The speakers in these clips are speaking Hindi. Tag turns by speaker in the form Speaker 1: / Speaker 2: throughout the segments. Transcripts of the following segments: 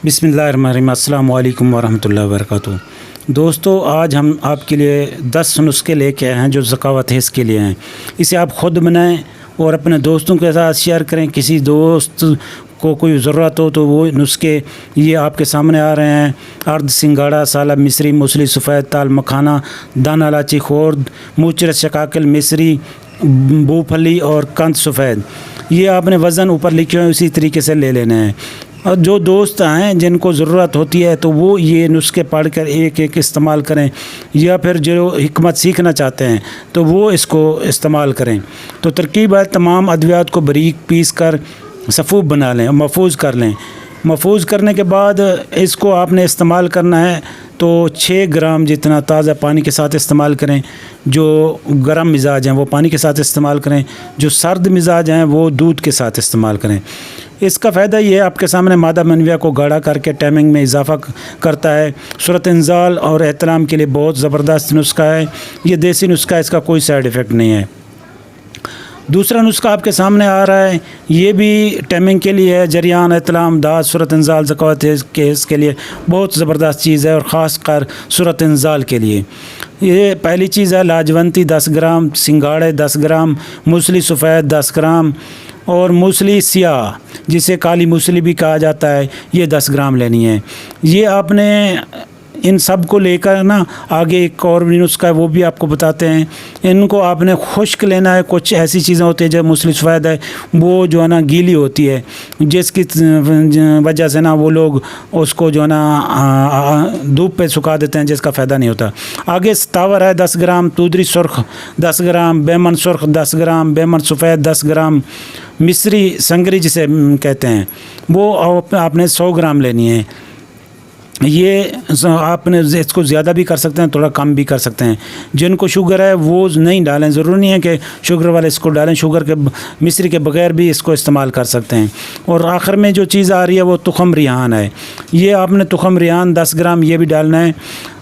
Speaker 1: बिस्मिल्लाहिर्रहमानिर्रहीम। अस्सलामु अलैकुम वरहमतुल्लाहि वबरकातुहू। दोस्तों, आज हम आपके लिए 10 नुस्खे लेके आए हैं जो ज़कावत है इसके लिए हैं। इसे आप ख़ुद बनाएं और अपने दोस्तों के साथ शेयर करें। किसी दोस्त को कोई ज़रूरत हो तो वो नुस्खे ये आपके सामने आ रहे हैं। अर्द सिंगाड़ा, सालब मिस्री, मूसली सफ़ेद, ताल मखाना, दाना इलायची खोर्द, मूचरत शकाकिल मिस्री, मूंगफली और कंद सफ़ेद। ये आपने वज़न ऊपर लिखे हुए उसी तरीके से ले लेने हैं। और जो दोस्त हैं जिनको ज़रूरत होती है तो वो ये नुस्खे पढ़ कर एक एक इस्तेमाल करें, या फिर जो हिकमत सीखना चाहते हैं तो वो इसको इस्तेमाल करें। तो तरकीब है, तमाम अद्वियात को बारीक पीस कर सफ़ूब बना लें, महफूज कर लें। महफूज करने के बाद इसको आपने इस्तेमाल करना है तो 6 ग्राम जितना ताज़ा पानी के साथ इस्तेमाल करें। जो गर्म मिजाज हैं वो पानी के साथ इस्तेमाल करें, जो सर्द मिजाज हैं वो दूध के साथ इस्तेमाल करें। इसका फ़ायदा ये है, आपके सामने मादा मनविया को गाढ़ा करके टाइमिंग में इजाफ़ा करता है। सूरत इंजाल और एहतलाम के लिए बहुत ज़बरदस्त नुस्खा है। ये देसी नुस्खा है, इसका कोई साइड इफ़ेक्ट नहीं है। दूसरा नुस्खा आपके सामने आ रहा है, ये भी टाइमिंग के लिए है। जरियान, एहतलाम, दाद, सूरत इंजाल, ज़कावत के इसके लिए बहुत ज़बरदस्त चीज़ है, और ख़ास कर सूरत इंजाल के लिए। ये पहली चीज़ है लाजवंती 10 ग्राम, सिंगाड़े 10 ग्राम, मूसली सफ़ेद 10 ग्राम और मूसली सियाह जिसे काली मूसली भी कहा जाता है, ये 10 ग्राम लेनी है। ये आपने इन सब को लेकर ना आगे एक और भी नुस्खा है वो भी आपको बताते हैं। इनको आपने खुश्क लेना है। कुछ ऐसी चीज़ें होती है जब मूसली सफ़ेद है वो जो है ना गीली होती है, जिसकी वजह से ना वो लोग उसको जो है ना धूप पे सुखा देते हैं, जिसका फ़ायदा नहीं होता। आगे सतावर है 10 ग्राम, तूदरी सुर्ख 10 ग्राम, बेमन सुर्ख 10 ग्राम, बेमन सफ़ेद 10 ग्राम, मिस्री संगरी जिसे कहते हैं वो आपने 100 ग्राम लेनी है। ये आपने इसको ज़्यादा भी कर सकते हैं, थोड़ा कम भी कर सकते हैं। जिनको शुगर है वो नहीं डालें, ज़रूरी नहीं है कि शुगर वाले इसको डालें, शुगर के मिस्री के बगैर भी इसको इस्तेमाल कर सकते हैं। और आखिर में जो चीज़ आ रही है वो तुखम रिहान है। ये आपने तुखम रिहान 10 ग्राम ये भी डालना है।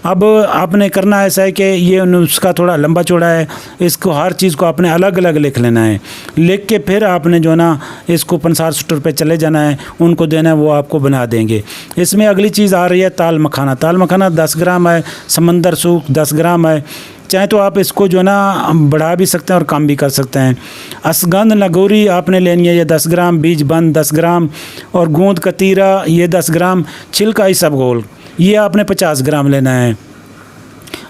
Speaker 1: अब आपने करना ऐसा है कि ये नुस्खा थोड़ा लंबा चौड़ा है, इसको हर चीज़ को आपने अलग अलग लिख लेना है। लिख के फिर आपने जो ना इसको पंसार स्टोर पे चले जाना है, उनको देना है, वो आपको बना देंगे। इसमें अगली चीज़ आ रही है ताल मखाना। ताल मखाना 10 ग्राम है, समंदर सूख 10 ग्राम है। चाहे तो आप इसको जो ना बढ़ा भी सकते हैं और कम भी कर सकते हैं। असगंध नगोरी आपने लेनी है, ये 10 ग्राम, बीज बंद 10 ग्राम और गोंद कतीरा ये 10 ग्राम, छिलका इसबगोल ये आपने 50 ग्राम लेना है।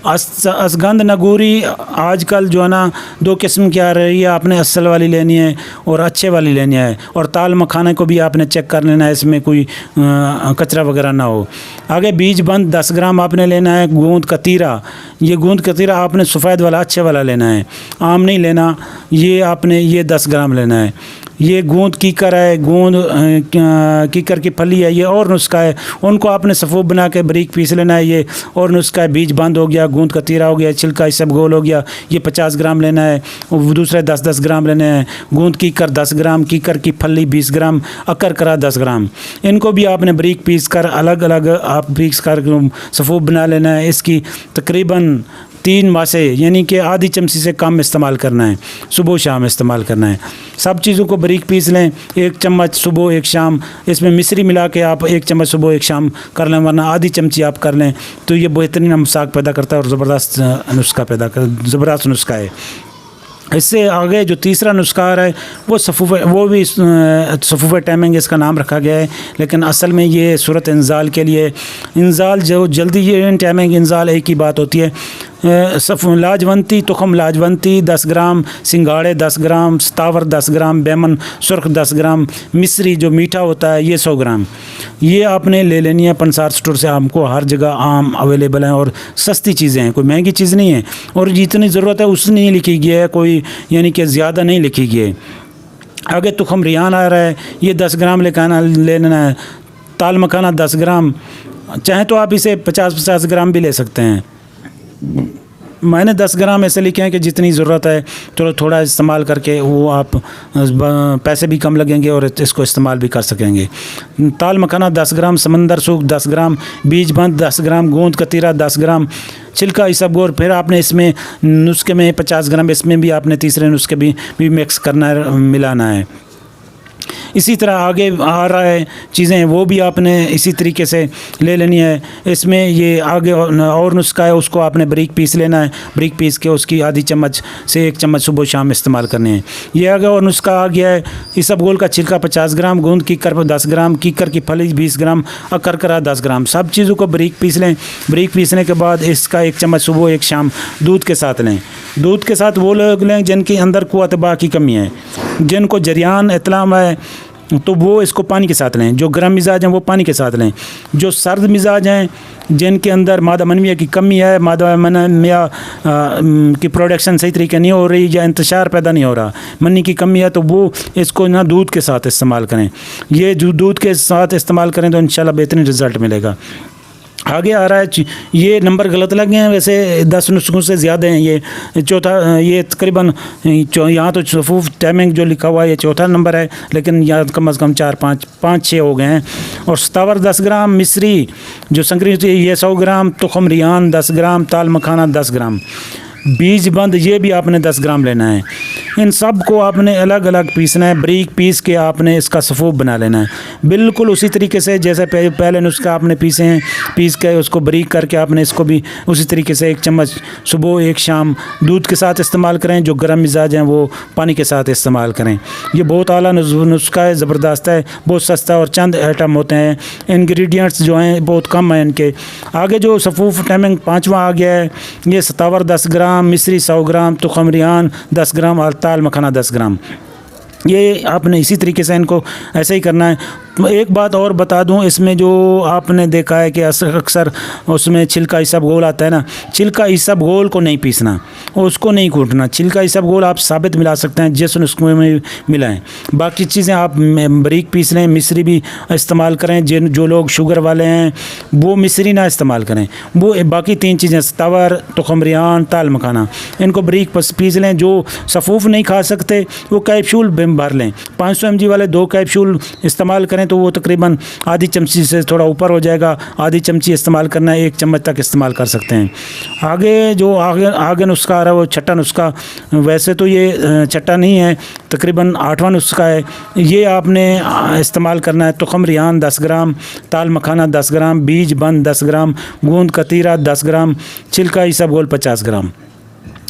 Speaker 1: असगंध नगूरी आजकल जो है ना 2 किस्म की आ रही है, आपने असल वाली लेनी है और अच्छे वाली लेनी है। और ताल मखाने को भी आपने चेक कर लेना है, इसमें कोई कचरा वगैरह ना हो। आगे बीज बंद 10 ग्राम आपने लेना है। गोंद कतीरा, ये गोंद कतीरा आपने सफ़ेद वाला अच्छे वाला लेना है, आम नहीं लेना। ये आपने ये 10 ग्राम लेना है। ये गोंद कीकर है, गोंद कीकर की फली है, ये और नुस्खा है। उनको आपने सफ़ूब बना के बारीक पीस लेना है, ये और नुस्खा है। बीज बंद हो गया, गोंद कतीरा हो गया, छिलका इसबगोल हो गया, ये 50 ग्राम लेना है। और दूसरे 10-10 ग्राम लेने हैं। गोंद कीकर 10 ग्राम, कीकर की फली 20 ग्राम, अकर करा 10 ग्राम। इनको भी आपने बारीक पीस कर अलग अलग आप पीस कर सफ़ूब बना लेना है। इसकी तकरीबन 3 मासे यानी कि आधी चमची से कम इस्तेमाल करना है, सुबह शाम इस्तेमाल करना है। सब चीज़ों को बारीक पीस लें, 1 चम्मच सुबह 1 शाम। इसमें मिस्री मिला के आप 1 चम्मच सुबह 1 शाम कर लें, वरना आधी चमची आप कर लें तो ये बेहतरीन मसाक पैदा करता है और ज़बरदस्त नुस्खा पैदा कर ज़बरदस्त नुस्खा है। इससे आगे जो तीसरा नुस्खा आ रहा है वो सफ़ूफ़, वो भी सफ़ूफ़ टाइमिंग इसका नाम रखा गया है, लेकिन असल में ये सूरत इंजाल के लिए। इंजाल जो जल्दी ये टाइमिंग इंजाल एक ही बात होती है। लाजवंती तुखम लाजवंती 10 ग्राम, सिंगाड़े 10 ग्राम, सतावर 10 ग्राम, बेमन सुर्ख 10 ग्राम, मिस्री जो मीठा होता है ये 100 ग्राम। ये आपने ले लेनी है पंसार स्टोर से। हमको हर जगह आम अवेलेबल हैं और सस्ती चीज़ें हैं, कोई महंगी चीज़ नहीं है। और जितनी ज़रूरत है उसने नहीं लिखी गई है, कोई यानी कि ज़्यादा नहीं लिखी गई है। आगे तुखम रिहान आ रहा है, ये 10 ग्राम ले लेना है। ताल मखाना 10 ग्राम, चाहे तो आप इसे 50-50 ग्राम भी ले सकते हैं। मैंने 10 ग्राम ऐसे लिखे हैं कि जितनी ज़रूरत है तो थोड़ा इस्तेमाल करके वो आप पैसे भी कम लगेंगे और इसको इस्तेमाल भी कर सकेंगे। ताल मखाना 10 ग्राम, समंदर सूख 10 ग्राम, बीज बंद 10 ग्राम, गोंद कतीरा 10 ग्राम, छिलका इसबगोल। फिर आपने इसमें नुस्खे में 50 ग्राम इसमें भी आपने तीसरे नुस्खे भी मिक्स करना है, मिलाना है। इसी तरह आगे आ रहा है चीज़ें, वो भी आपने इसी तरीके से ले लेनी है। इसमें ये आगे और नुस्खा है, उसको आपने बारीक पीस लेना है। बारीक पीस के उसकी आधी चम्मच से 1 चम्मच सुबह शाम इस्तेमाल करने हैं। ये आगे और नुस्खा आ गया है। इसबगोल का छिलका 50 ग्राम, गूंद कीकर 10 ग्राम, कीकर की फली 20 ग्राम और करकरा 10 ग्राम। सब चीज़ों को बारीक पीस लें। बारीक पीसने के बाद इसका 1 चम्मच सुबह 1 शाम दूध के साथ लें। दूध के साथ वो लोग लें जिनके अंदर कुव्वत बा की कमी है, जिनको जरियान इत्लाम है, तो वो इसको पानी के साथ लें। जो गर्म मिजाज हैं वो पानी के साथ लें। जो सर्द मिजाज हैं, जिनके अंदर मादा मनविया की कमी है, मादा मनविया की प्रोडक्शन सही तरीके नहीं हो रही या इंतशार पैदा नहीं हो रहा, मनी की कमी है, तो वो इसको ना दूध के साथ इस्तेमाल करें। ये जो दूध के साथ इस्तेमाल करें तो इंशाल्लाह बेहतरीन रिज़ल्ट मिलेगा। आगे आ रहा है, ये नंबर गलत लगे हैं, वैसे 10 नुस्खों से ज़्यादा हैं। ये चौथा, ये तकरीबन यहाँ तो सफूफ टाइमिंग जो लिखा हुआ है ये चौथा नंबर है, लेकिन यहाँ कम से कम 4-5-6 हो गए हैं। और सतावर 10 ग्राम, मिस्री जो संकरी होती है ये 100 ग्राम, तुखम रियान 10 ग्राम, ताल मखाना 10 ग्राम, बीज बंद ये भी आपने 10 ग्राम लेना है। इन सब को आपने अलग अलग पीसना है। बारीक पीस के आपने इसका सफूफ बना लेना है, बिल्कुल उसी तरीके से जैसे पहले नुस्खा आपने पीसे हैं। पीस के उसको बारीक करके आपने इसको भी उसी तरीके से 1 चम्मच सुबह 1 शाम दूध के साथ इस्तेमाल करें। जो गर्म मिजाज हैं वो पानी के साथ इस्तेमाल करें। ये बहुत आला नुस्खा है, ज़बरदस्त है, बहुत सस्ता और चंद आइटम होते हैं। इंग्रेडिएंट्स जो हैं बहुत कम हैं इनके। आगे जो सफूफ टाइमिंग 5वां आ गया है, ये सतावर 10 ग्राम, मिस्री 100 ग्राम, तुखम रियान 10 ग्राम और ताल मखाना 10 ग्राम। ये आपने इसी तरीके से इनको ऐसे ही करना है। एक बात और बता दूं, इसमें जो आपने देखा है कि अक्सर उसमें छिलका इसबगोल आता है ना, छिलका इसबगोल को नहीं पीसना, उसको नहीं कूटना। छिलका इसबगोल आप साबित मिला सकते हैं जिस नुस्खे में मिलाएं। बाकी चीज़ें आप बारीक पीस लें। मिस्री भी इस्तेमाल करें। जो लोग शुगर वाले हैं वो मिस्री ना इस्तेमाल करें। वो बाकी 3 चीज़ें तवर, तुखम रियान, ताल मखाना, इनको बारीक पीस लें। जो सफूफ नहीं खा सकते वो कैप्सूल भर लें। 500 mg वाले 2 कैप्सूल इस्तेमाल करें तो वो तकरीबन आधी चमची से थोड़ा ऊपर हो जाएगा। आधी चमची इस्तेमाल करना है, 1 चम्मच तक इस्तेमाल कर सकते हैं। आगे नुस्खा आ रहा है वो छठा नुस्खा। वैसे तो ये छठा नहीं है, तकरीबन 8वां नुस्खा है। ये आपने इस्तेमाल करना है। तुखम रियान 10 ग्राम, ताल मखाना 10 ग्राम, बीज बंद 10 ग्राम, गूंद कतीरा 10 ग्राम, छिलका इसबगोल 50 ग्राम।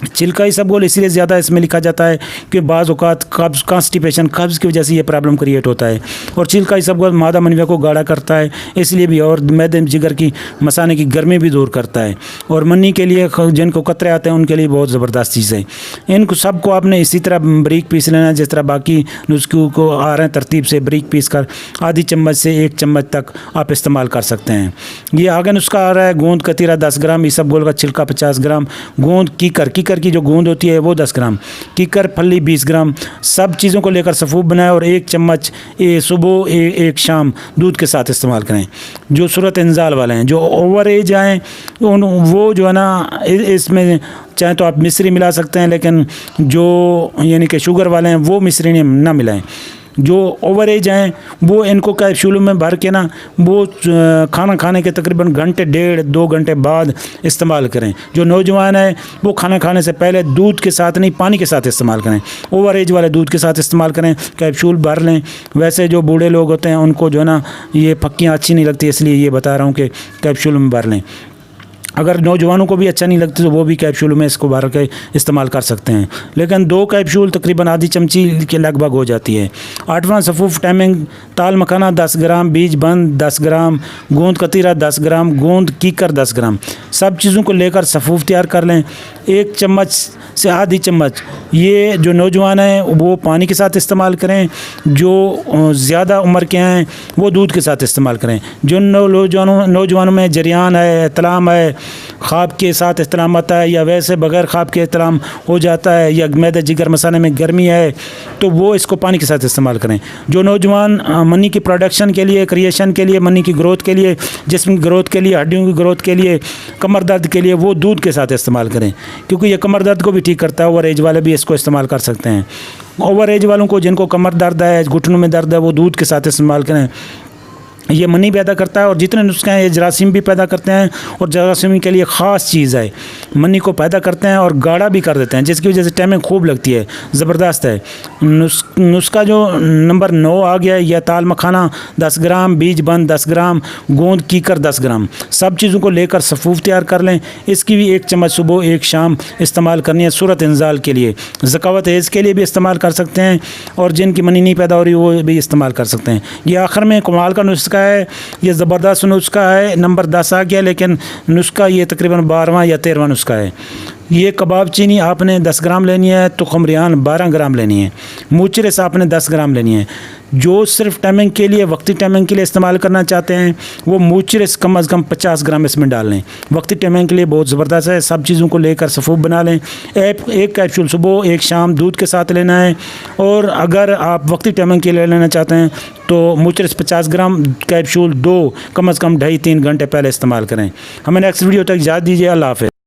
Speaker 1: छिलका इसबगोल इसलिए ज़्यादा इसमें लिखा जाता है कि बाज़ औक़ात कब्ज़, कॉन्स्टिपेशन, कब्ज़ की वजह से ये प्रॉब्लम क्रिएट होता है। और छिलका इसबगोल मादा मनविया को गाढ़ा करता है, इसलिए भी, और मैदे जिगर की मसाने की गर्मी भी दूर करता है। और मनी के लिए जिनको कतरे आते हैं उनके लिए बहुत ज़बरदस्त चीज़ है। इनको सबको आपने इसी तरह बारीक पीस लेना है जिस तरह बाकी नुस्खे को आ रहे हैं तरतीब से। बारीक पीस कर आधी चम्मच से 1 चम्मच तक आप इस्तेमाल कर सकते हैं। ये आगे नुस्खा आ रहा है। गूंद कतीरा 10 ग्राम, इसबगोल का छिलका 50 ग्राम, गूंद कीकर की जो गूंद होती है वो 10 ग्राम, कीकर फली 20 ग्राम। सब चीज़ों को लेकर सफूफ बनाएं और 1 चम्मच सुबह 1 शाम दूध के साथ इस्तेमाल करें। जो सूरत इंजाल वाले हैं, जो ओवर एज आएँ, वो जो है ना, इसमें चाहे तो आप मिस्री मिला सकते हैं, लेकिन जो यानी कि शुगर वाले हैं वो मिस्री ना मिलाएं। जो ओवर एज हैं वो इनको कैप्सूलों में भर के ना वो खाना खाने के तकरीबन घंटे 1.5-2 घंटे बाद इस्तेमाल करें। जो नौजवान है वो खाना खाने से पहले दूध के साथ नहीं, पानी के साथ इस्तेमाल करें। ओवर एज वाले दूध के साथ इस्तेमाल करें, कैप्सूल भर लें। वैसे जो बूढ़े लोग होते हैं उनको जो है ना ये फक्कियाँ अच्छी नहीं लगती, इसलिए ये बता रहा हूँ कि कैप्सूल में भर लें। अगर नौजवानों को भी अच्छा नहीं लगता तो वो भी कैप्सूल में इसको भर के इस्तेमाल कर सकते हैं, लेकिन 2 कैप्सूल तकरीबन आधी चमची के लगभग हो जाती है। 8वां सफूफ टाइमिंग। ताल मखाना 10 ग्राम, बीज बंद 10 ग्राम, गूंद कतीरा 10 ग्राम, गूंद कीकर 10 ग्राम। सब चीज़ों को लेकर सफूफ तैयार कर लें। 1 चम्मच से आधी चम्मच ये जो नौजवान हैं वो पानी के साथ इस्तेमाल करें। जो ज़्यादा उम्र के हैं वो दूध के साथ इस्तेमाल करें। जो नौजवानों में जरियान है, इत्लाम है, ख्वाब के साथ इस्तेलाम आता है, या वैसे बग़ैर ख्वाब के इस्तेलाम हो जाता है, या मैदे जिगर मसाने में गर्मी है, तो वो इसको पानी के साथ इस्तेमाल करें। जो नौजवान मनी की प्रोडक्शन के लिए, क्रिएशन के लिए, मनी की ग्रोथ के लिए, जिस्म की ग्रोथ के लिए, हड्डियों की ग्रोथ के लिए, कमर दर्द के लिए, वो दूध के साथ इस्तेमाल करें, क्योंकि ये कमर दर्द को भी ठीक करता है। ओवर एज वाले भी इसको इस्तेमाल कर सकते हैं। ओवर एज वालों को जिनको कमर दर्द है, घुटनों में दर्द है, वो दूध के साथ इस्तेमाल करें। ये मनी पैदा करता है और जितने नुस्खे हैं ये जरासीम भी पैदा करते हैं और जरासीम के लिए ख़ास चीज़ है। मनी को पैदा करते हैं और गाढ़ा भी कर देते हैं, जिसकी वजह से टाइमिंग खूब लगती है, ज़बरदस्त है। नुस्खा जो नंबर 9 आ गया है, यह ताल मखाना 10 ग्राम, बीज बंद 10 ग्राम, गोंद कीकर 10 ग्राम, सब चीज़ों को लेकर सफ़ूफ तैयार कर लें। इसकी भी 1 चम्मच सुबह 1 शाम इस्तेमाल करनी है सूरत इंजाल के लिए। ज़कावत एज़ के लिए भी इस्तेमाल कर सकते हैं और जिनकी मनी नहीं पैदा हो रही वो भी इस्तेमाल कर सकते हैं। ये आखिर में कमाल का नुस्खा है, ये ज़बरदस्त नुस्खा है। नंबर 10 आ गया, लेकिन नुस्खा ये तकरीबन 12वां या 13वां नुस्खा है। ये कबाब चीनी आपने 10 ग्राम लेनी है, तुखम रियान 12 ग्राम लेनी है, मूचरस आपने 10 ग्राम लेनी है। जो सिर्फ टाइमिंग के लिए, वक्ती टाइमिंग के लिए इस्तेमाल करना चाहते हैं वो मूचरस कम अज़ कम 50 ग्राम इसमें डाल लें। वक्ती टाइमिंग के लिए बहुत ज़बरदस्त है। सब चीज़ों को लेकर सफ़ूफ बना लें। एक कैप्सूल सुबह 1 शाम दूध के साथ लेना है। और अगर आप वक्ती टाइमिंग के लिए लेना चाहते हैं तो मूचरस 50 ग्राम कैप्सूल 2 कम अज़ कम 2.5-3 घंटे पहले इस्तेमाल करें। हमें नेक्स्ट वीडियो तक इजाज़त दीजिए। अल्लाह हाफ़िज़।